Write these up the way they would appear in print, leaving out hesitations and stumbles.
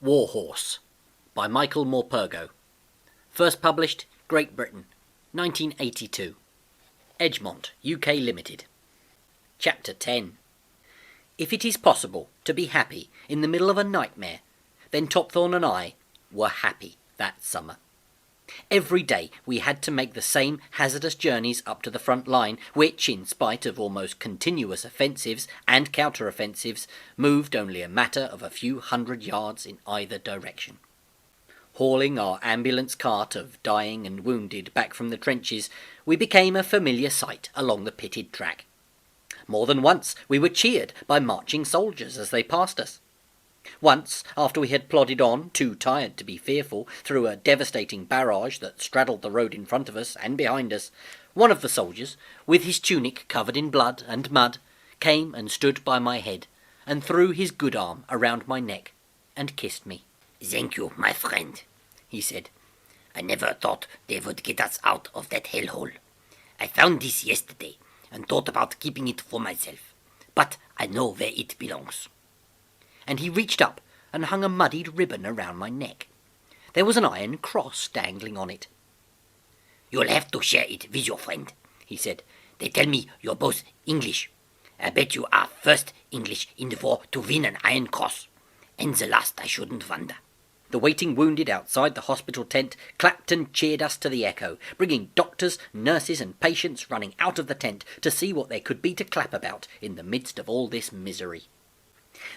War Horse by Michael Morpurgo. First published, Great Britain, 1982. Edgemont, UK Limited. Chapter 10. If it is possible to be happy in the middle of a nightmare, then Topthorn and I were happy that summer. Every day we had to make the same hazardous journeys up to the front line, which, in spite of almost continuous offensives and counter-offensives, moved only a matter of a few hundred yards in either direction. Hauling our ambulance cart of dying and wounded back from the trenches, we became a familiar sight along the pitted track. More than once we were cheered by marching soldiers as they passed us. Once, after we had plodded on, too tired to be fearful, through a devastating barrage that straddled the road in front of us and behind us, one of the soldiers, with his tunic covered in blood and mud, came and stood by my head, and threw his good arm around my neck, and kissed me. "Thank you, my friend," he said. "I never thought they would get us out of that hellhole. I found this yesterday, and thought about keeping it for myself, but I know where it belongs." And he reached up and hung a muddied ribbon around my neck. There was an iron cross dangling on it. "You'll have to share it with your friend," he said. "They tell me you're both English. I bet you are first English in the war to win an Iron Cross, and the last, I shouldn't wonder." The waiting wounded outside the hospital tent clapped and cheered us to the echo, bringing doctors, nurses and patients running out of the tent to see what there could be to clap about in the midst of all this misery.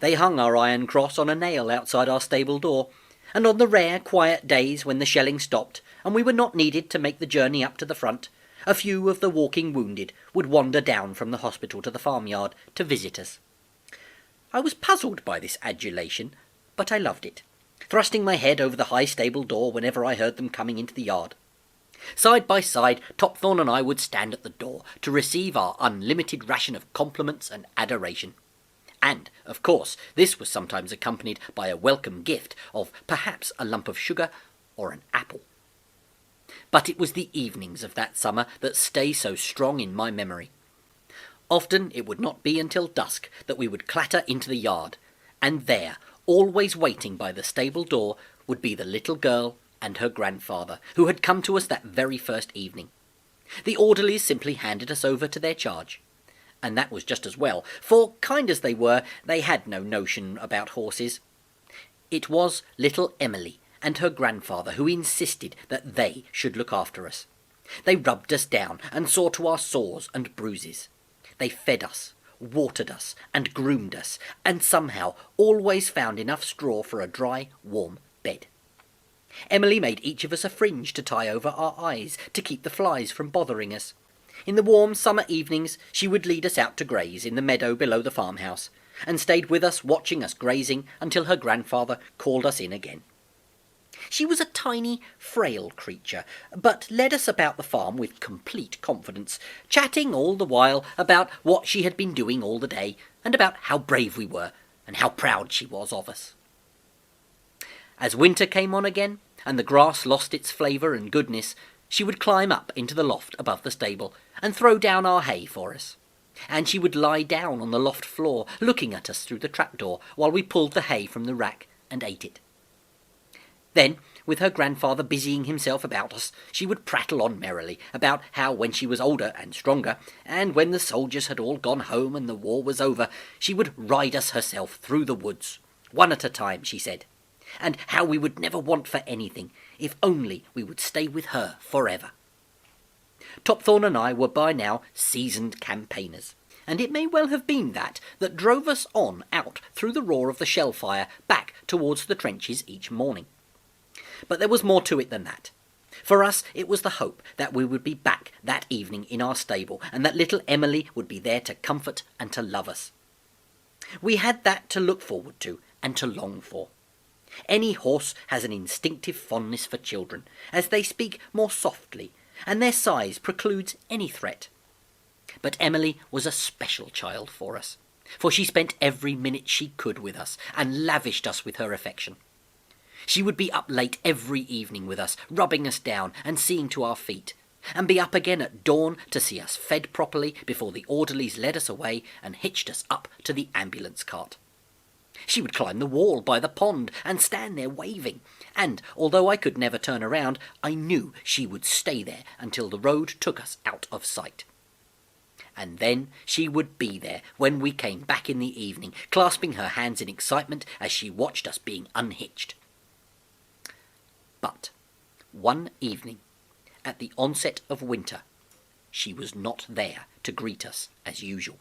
They hung our Iron Cross on a nail outside our stable door, and on the rare, quiet days when the shelling stopped and we were not needed to make the journey up to the front, a few of the walking wounded would wander down from the hospital to the farmyard to visit us. I was puzzled by this adulation, but I loved it, thrusting my head over the high stable door whenever I heard them coming into the yard. Side by side, Topthorn and I would stand at the door to receive our unlimited ration of compliments and adoration. And, of course, this was sometimes accompanied by a welcome gift of perhaps a lump of sugar or an apple. But it was the evenings of that summer that stay so strong in my memory. Often it would not be until dusk that we would clatter into the yard, and there, always waiting by the stable door, would be the little girl and her grandfather, who had come to us that very first evening. The orderlies simply handed us over to their charge. And that was just as well, for, kind as they were, they had no notion about horses. It was little Emily and her grandfather who insisted that they should look after us. They rubbed us down and saw to our sores and bruises. They fed us, watered us, and groomed us, and somehow always found enough straw for a dry, warm bed. Emily made each of us a fringe to tie over our eyes to keep the flies from bothering us. In the warm summer evenings she would lead us out to graze in the meadow below the farmhouse, and stayed with us watching us grazing until her grandfather called us in again. She was a tiny, frail creature, but led us about the farm with complete confidence, chatting all the while about what she had been doing all the day, and about how brave we were, and how proud she was of us. As winter came on again, and the grass lost its flavour and goodness, she would climb up into the loft above the stable and throw down our hay for us. And she would lie down on the loft floor, looking at us through the trapdoor while we pulled the hay from the rack and ate it. Then, with her grandfather busying himself about us, she would prattle on merrily about how when she was older and stronger, and when the soldiers had all gone home and the war was over, she would ride us herself through the woods, one at a time, she said, and how we would never want for anything, if only we would stay with her forever. Topthorn and I were by now seasoned campaigners, and it may well have been that drove us on out through the roar of the shell fire back towards the trenches each morning. But there was more to it than that. For us it was the hope that we would be back that evening in our stable, and that little Emily would be there to comfort and to love us. We had that to look forward to and to long for. Any horse has an instinctive fondness for children, as they speak more softly, and their size precludes any threat. But Emily was a special child for us, for she spent every minute she could with us, and lavished us with her affection. She would be up late every evening with us, rubbing us down and seeing to our feet, and be up again at dawn to see us fed properly before the orderlies led us away and hitched us up to the ambulance cart. She would climb the wall by the pond and stand there waving, and although I could never turn around, I knew she would stay there until the road took us out of sight. And then she would be there when we came back in the evening, clasping her hands in excitement as she watched us being unhitched. But one evening, at the onset of winter, she was not there to greet us as usual.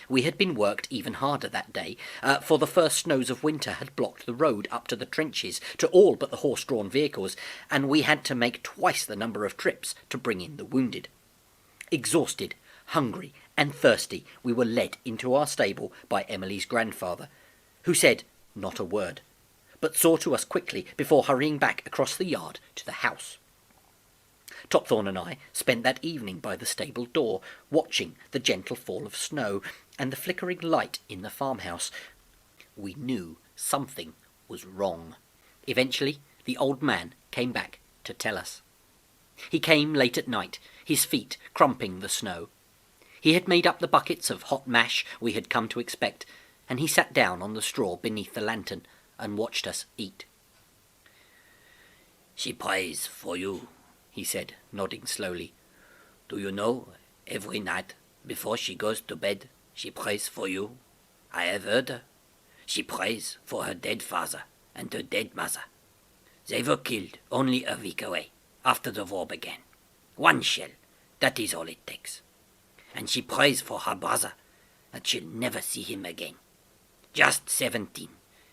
We had been worked even harder that day, for the first snows of winter had blocked the road up to the trenches to all but the horse-drawn vehicles, and we had to make twice the number of trips to bring in the wounded. Exhausted, hungry, and thirsty, we were led into our stable by Emily's grandfather, who said not a word, but saw to us quickly before hurrying back across the yard to the house. Topthorn and I spent that evening by the stable door, watching the gentle fall of snow and the flickering light in the farmhouse. We knew something was wrong. Eventually, the old man came back to tell us. He came late at night, his feet crumping the snow. He had made up the buckets of hot mash we had come to expect, and he sat down on the straw beneath the lantern and watched us eat. "She prays for you," he said, nodding slowly. "Do you know, every night before she goes to bed, she prays for you? I have heard her. She prays for her dead father and her dead mother. They were killed only a week away, after the war began. One shell, that is all it takes. And she prays for her brother, that she'll never see him again. Just 17,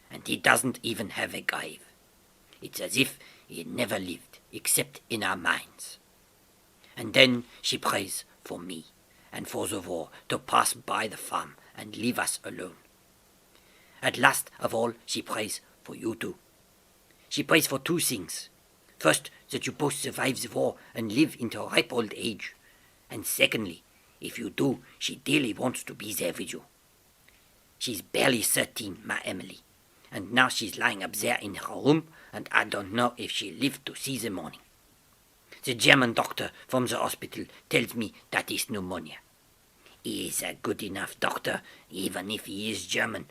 and he doesn't even have a grave. It's as if he had never lived, except in our minds. And then she prays for me, and for the war to pass by the farm and leave us alone. At last of all, she prays for you too. She prays for two things. First, that you both survive the war and live into ripe old age. And secondly, if you do, she dearly wants to be there with you. She's barely 13, my Emily, and now she's lying up there in her room, and I don't know if she'll live to see the morning. The German doctor from the hospital tells me that it's pneumonia. He is a good enough doctor, even if he is German.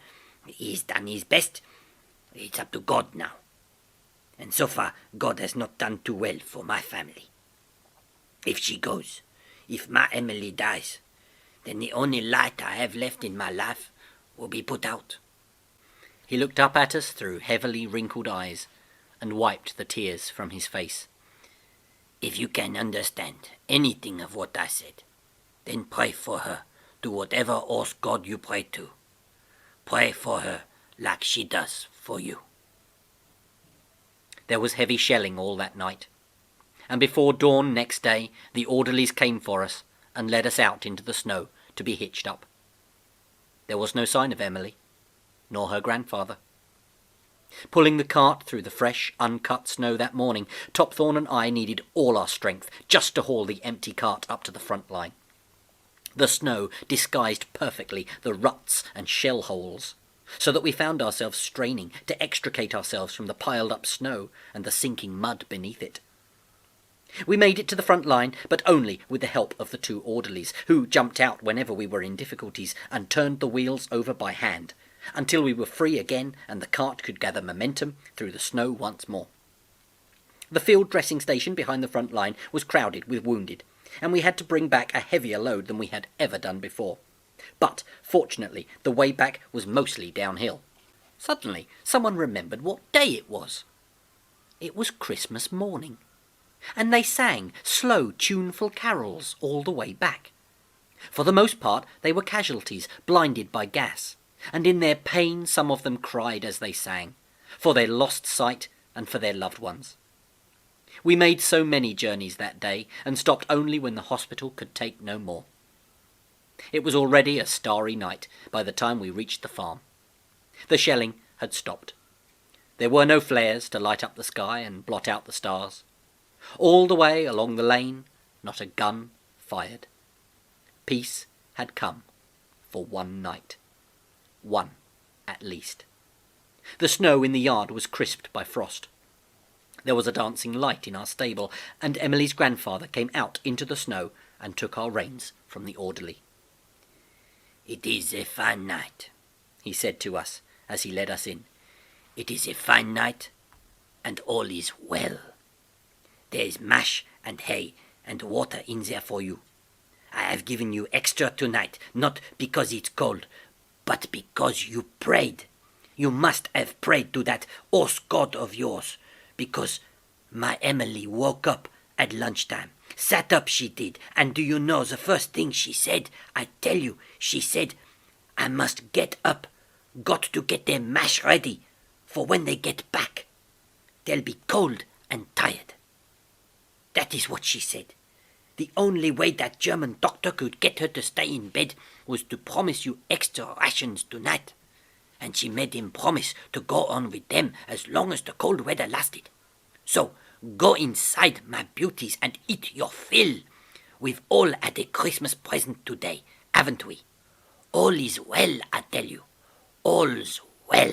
He's done his best. It's up to God now. And so far, God has not done too well for my family. If she goes, if my Emily dies, then the only light I have left in my life will be put out." He looked up at us through heavily wrinkled eyes and wiped the tears from his face. "If you can understand anything of what I said, then pray for her to whatever else God you pray to. Pray for her like she does for you." There was heavy shelling all that night, and before dawn next day the orderlies came for us and led us out into the snow to be hitched up. There was no sign of Emily, nor her grandfather. Pulling the cart through the fresh, uncut snow that morning, Topthorn and I needed all our strength just to haul the empty cart up to the front line. The snow disguised perfectly the ruts and shell holes, so that we found ourselves straining to extricate ourselves from the piled-up snow and the sinking mud beneath it. We made it to the front line, but only with the help of the two orderlies, who jumped out whenever we were in difficulties and turned the wheels over by hand, until we were free again and the cart could gather momentum through the snow once more. The field dressing station behind the front line was crowded with wounded, and we had to bring back a heavier load than we had ever done before. But, fortunately, the way back was mostly downhill. Suddenly, someone remembered what day it was. It was Christmas morning, and they sang slow, tuneful carols all the way back. For the most part, they were casualties, blinded by gas, and in their pain some of them cried as they sang, for their lost sight and for their loved ones. We made so many journeys that day, and stopped only when the hospital could take no more. It was already a starry night by the time we reached the farm. The shelling had stopped. There were no flares to light up the sky and blot out the stars. All the way along the lane, not a gun fired. Peace had come for one night. One, at least. The snow in the yard was crisped by frost. There was a dancing light in our stable, and Emily's grandfather came out into the snow and took our reins from the orderly. "It is a fine night," he said to us, as he led us in. "It is a fine night, and all is well. There is mash and hay and water in there for you. I have given you extra tonight, not because it's cold, but because you prayed. You must have prayed to that horse god of yours, because my Emily woke up at lunchtime. Sat up, she did, and do you know the first thing she said? I tell you, she said, 'I must get up, got to get their mash ready, for when they get back, they'll be cold and tired.' That is what she said. The only way that German doctor could get her to stay in bed was to promise you extra rations tonight. And she made him promise to go on with them as long as the cold weather lasted. So, go inside, my beauties, and eat your fill. We've all had a Christmas present today, haven't we? All is well, I tell you. All's well."